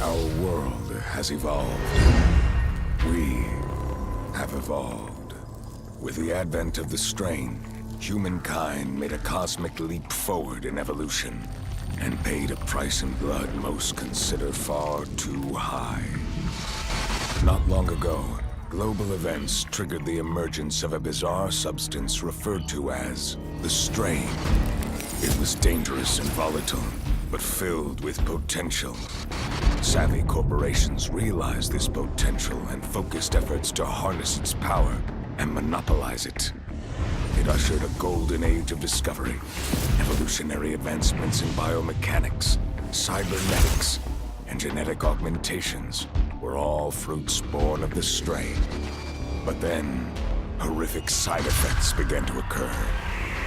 Our world has evolved. We have evolved. With the advent of the strain, humankind made a cosmic leap forward in evolution and paid a price in blood most consider far too high. Not long ago, global events triggered the emergence of a bizarre substance referred to as the strain. It was dangerous and volatile, but filled with potential. Savvy corporations realized this potential and focused efforts to harness its power and monopolize it. It ushered a golden age of discovery, evolutionary advancements in biomechanics, cybernetics, and genetic augmentations were all fruits born of the strain. But then, horrific side effects began to occur.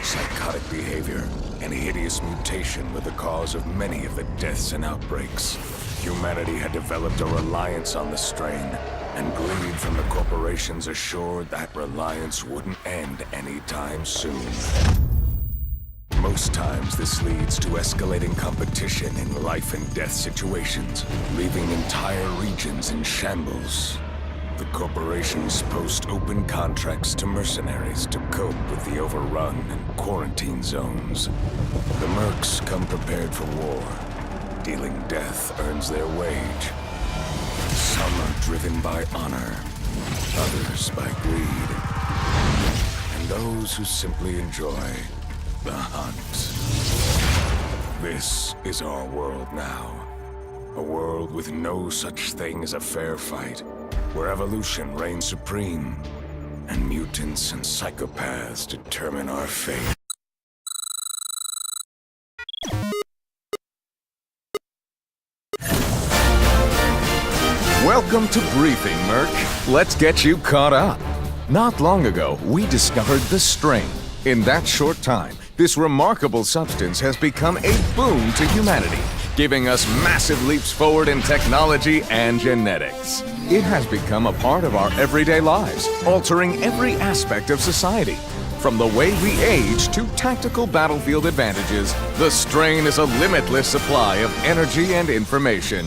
Psychotic behavior and hideous mutation were the cause of many of the deaths and outbreaks. Humanity had developed a reliance on the strain, and greed from the corporations assured that reliance wouldn't end anytime soon. Most times this leads to escalating competition in life and death situations, leaving entire regions in shambles. The corporations post open contracts to mercenaries to cope with the overrun and quarantine zones. The Mercs come prepared for war. Dealing death earns their wage. Some are driven by honor, others by greed, and those who simply enjoy the hunt. This is our world now. A world with no such thing as a fair fight, where evolution reigns supreme, and mutants and psychopaths determine our fate. Welcome to Briefing, Merc. Let's get you caught up. Not long ago, we discovered the strain. In that short time, this remarkable substance has become a boon to humanity, giving us massive leaps forward in technology and genetics. It has become a part of our everyday lives, altering every aspect of society. From the way we age to tactical battlefield advantages, the strain is a limitless supply of energy and information.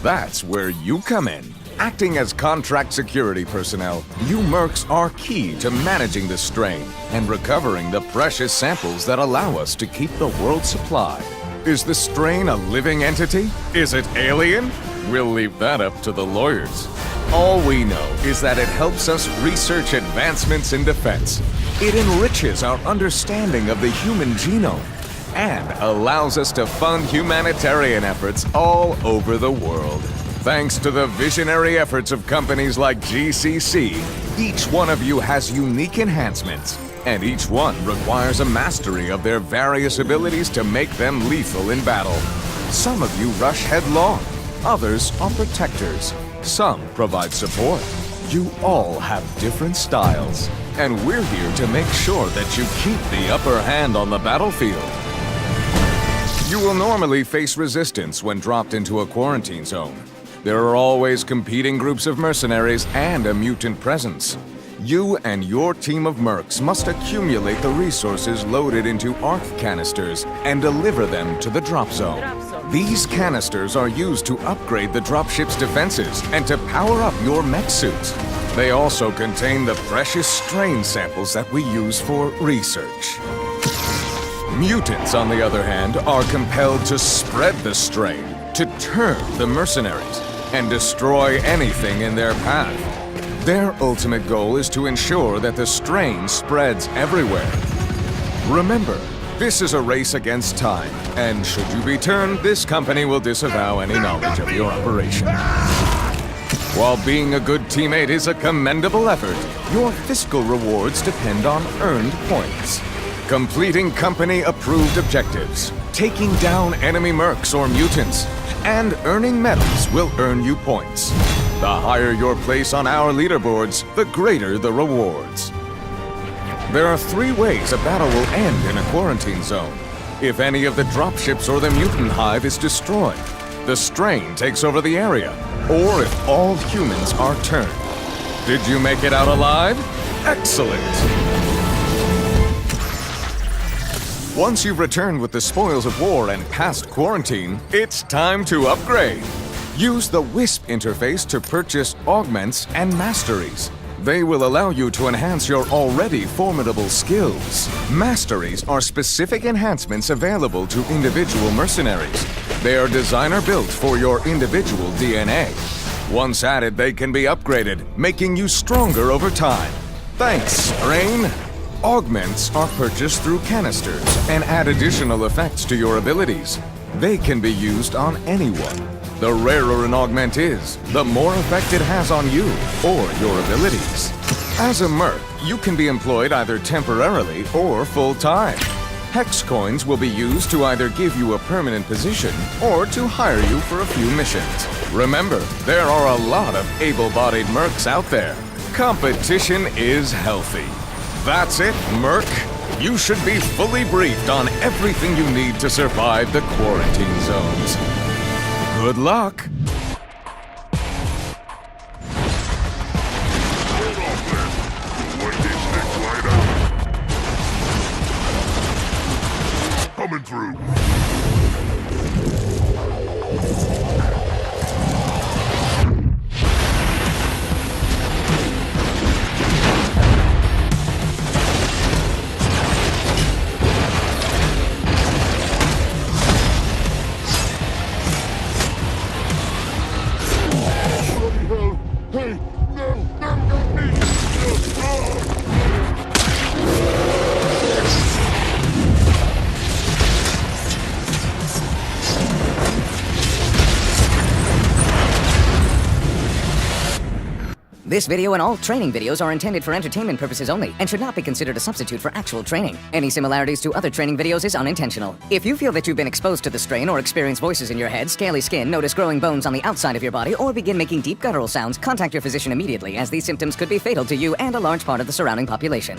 That's where you come in. Acting as contract security personnel, you Mercs are key to managing the strain and recovering the precious samples that allow us to keep the world supplied. Is the strain a living entity? Is it alien? We'll leave that up to the lawyers. All we know is that it helps us research advancements in defense. It enriches our understanding of the human genome and allows us to fund humanitarian efforts all over the world. Thanks to the visionary efforts of companies like GCC, each one of you has unique enhancements, and each one requires a mastery of their various abilities to make them lethal in battle. Some of you rush headlong, others are protectors, some provide support. You all have different styles, and we're here to make sure that you keep the upper hand on the battlefield. You will normally face resistance when dropped into a quarantine zone. There are always competing groups of mercenaries and a mutant presence. You and your team of Mercs must accumulate the resources loaded into arc canisters and deliver them to the drop zone. These canisters are used to upgrade the dropship's defenses and to power up your mech suits. They also contain the precious strain samples that we use for research. Mutants, on the other hand, are compelled to spread the strain, to turn the mercenaries, and destroy anything in their path. Their ultimate goal is to ensure that the strain spreads everywhere. Remember, this is a race against time, and should you be turned, this company will disavow any knowledge of your operation. While being a good teammate is a commendable effort, your fiscal rewards depend on earned points. Completing company-approved objectives, taking down enemy mercs or mutants, and earning medals will earn you points. The higher your place on our leaderboards, the greater the rewards. There are 3 ways a battle will end in a quarantine zone. If any of the dropships or the mutant hive is destroyed, the strain takes over the area, or if all humans are turned. Did you make it out alive? Excellent! Once you've returned with the spoils of war and passed quarantine, it's time to upgrade. Use the WISP interface to purchase augments and masteries. They will allow you to enhance your already formidable skills. Masteries are specific enhancements available to individual mercenaries. They are designer-built for your individual DNA. Once added, they can be upgraded, making you stronger over time. Thanks, Strain. Augments are purchased through canisters and add additional effects to your abilities. They can be used on anyone. The rarer an augment is, the more effect it has on you or your abilities. As a merc, you can be employed either temporarily or full-time. Hex coins will be used to either give you a permanent position or to hire you for a few missions. Remember, there are a lot of able-bodied mercs out there. Competition is healthy. That's it, merc. You should be fully briefed on everything you need to survive the quarantine zones. Good luck! Hold off then! Like these things light up! Coming through! Hey, no, me! This video and all training videos are intended for entertainment purposes only and should not be considered a substitute for actual training. Any similarities to other training videos is unintentional. If you feel that you've been exposed to the strain or experience voices in your head, scaly skin, notice growing bones on the outside of your body, or begin making deep guttural sounds, contact your physician immediately, as these symptoms could be fatal to you and a large part of the surrounding population.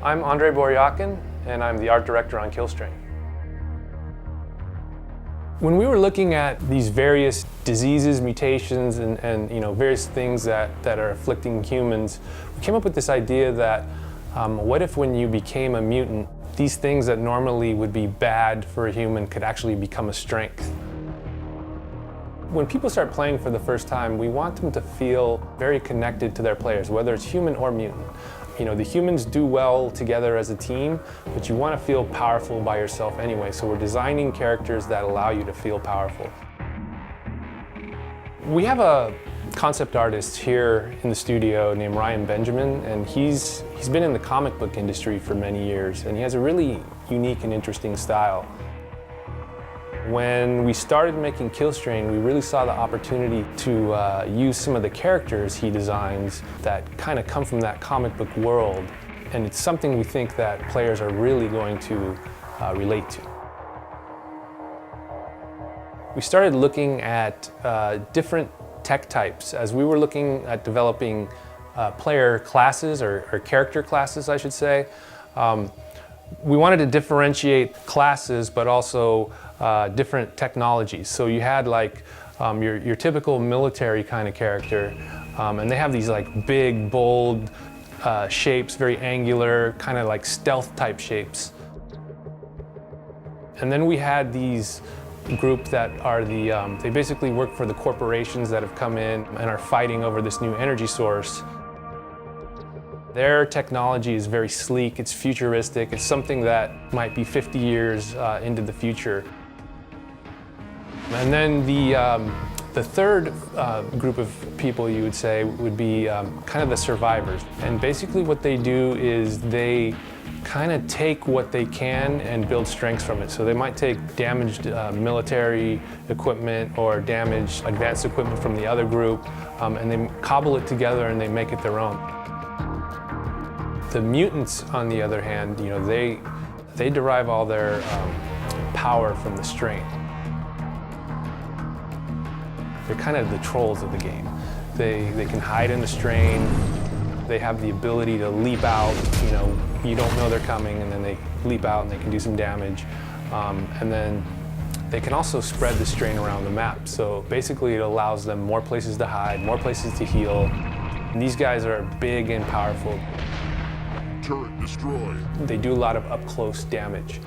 I'm Andrei Boryakin, and I'm the art director on Killstrain. When we were looking at these various diseases, mutations, and various things that are afflicting humans, we came up with this idea that what if when you became a mutant, these things that normally would be bad for a human could actually become a strength. When people start playing for the first time, we want them to feel very connected to their players, whether it's human or mutant. The humans do well together as a team, but you want to feel powerful by yourself anyway, so we're designing characters that allow you to feel powerful. We have a concept artist here in the studio named Ryan Benjamin, and he's been in the comic book industry for many years, and he has a really unique and interesting style. When we started making Killstrain, we really saw the opportunity to use some of the characters he designs that kind of come from that comic book world. And it's something we think that players are really going to relate to. We started looking at different tech types as we were looking at developing player classes, or character classes, I should say. We wanted to differentiate classes, but also different technologies. So you had like your typical military kind of character, and they have these like big, bold shapes, very angular, kind of like stealth type shapes. And then we had these group that are they basically work for the corporations that have come in and are fighting over this new energy source. Their technology is very sleek, it's futuristic, it's something that might be 50 years into the future. And then the third group of people, you would say, would be kind of the survivors. And basically what they do is they kind of take what they can and build strengths from it. So they might take damaged military equipment or damaged advanced equipment from the other group, and they cobble it together and they make it their own. The mutants, on the other hand, they derive all their power from the strain. They're kind of the trolls of the game. They can hide in the strain. They have the ability to leap out. You don't know they're coming, and then they leap out and they can do some damage. And then They can also spread the strain around the map. So basically it allows them more places to hide, more places to heal. And these guys are big and powerful. Turret destroyed. They do a lot of up-close damage.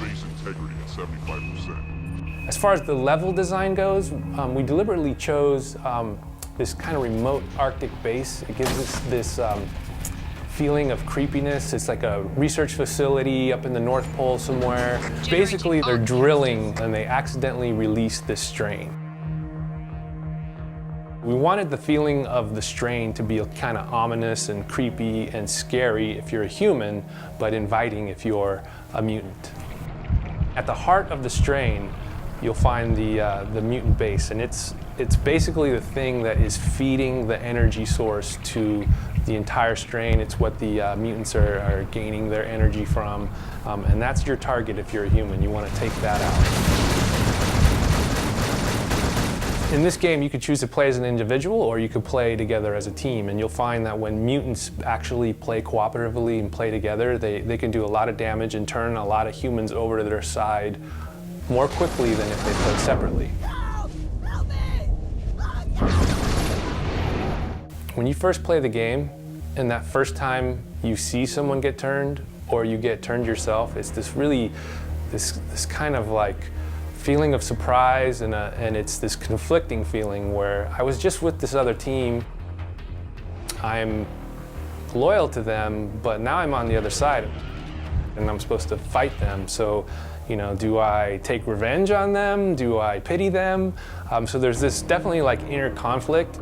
Base integrity at 75%. As far as the level design goes, we deliberately chose this kind of remote Arctic base. It gives us this feeling of creepiness. It's like a research facility up in the North Pole somewhere. Basically, they're drilling and they accidentally release this strain. We wanted the feeling of the strain to be kind of ominous and creepy and scary if you're a human, but inviting if you're a mutant. At the heart of the strain, you'll find the mutant base, and it's basically the thing that is feeding the energy source to the entire strain. It's what the mutants are gaining their energy from, and that's your target if you're a human. You want to take that out. In this game, you could choose to play as an individual, or you could play together as a team, and you'll find that when mutants actually play cooperatively and play together, they can do a lot of damage and turn a lot of humans over to their side more quickly than if they played separately. When you first play the game, and that first time you see someone get turned, or you get turned yourself, it's this really, this kind of like feeling of surprise, and it's this conflicting feeling where I was just with this other team. I'm loyal to them, but now I'm on the other side, and I'm supposed to fight them. So, you know, do I take revenge on them? Do I pity them? So there's this definitely like inner conflict.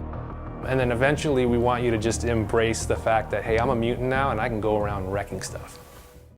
And then eventually we want you to just embrace the fact that, hey, I'm a mutant now and I can go around wrecking stuff.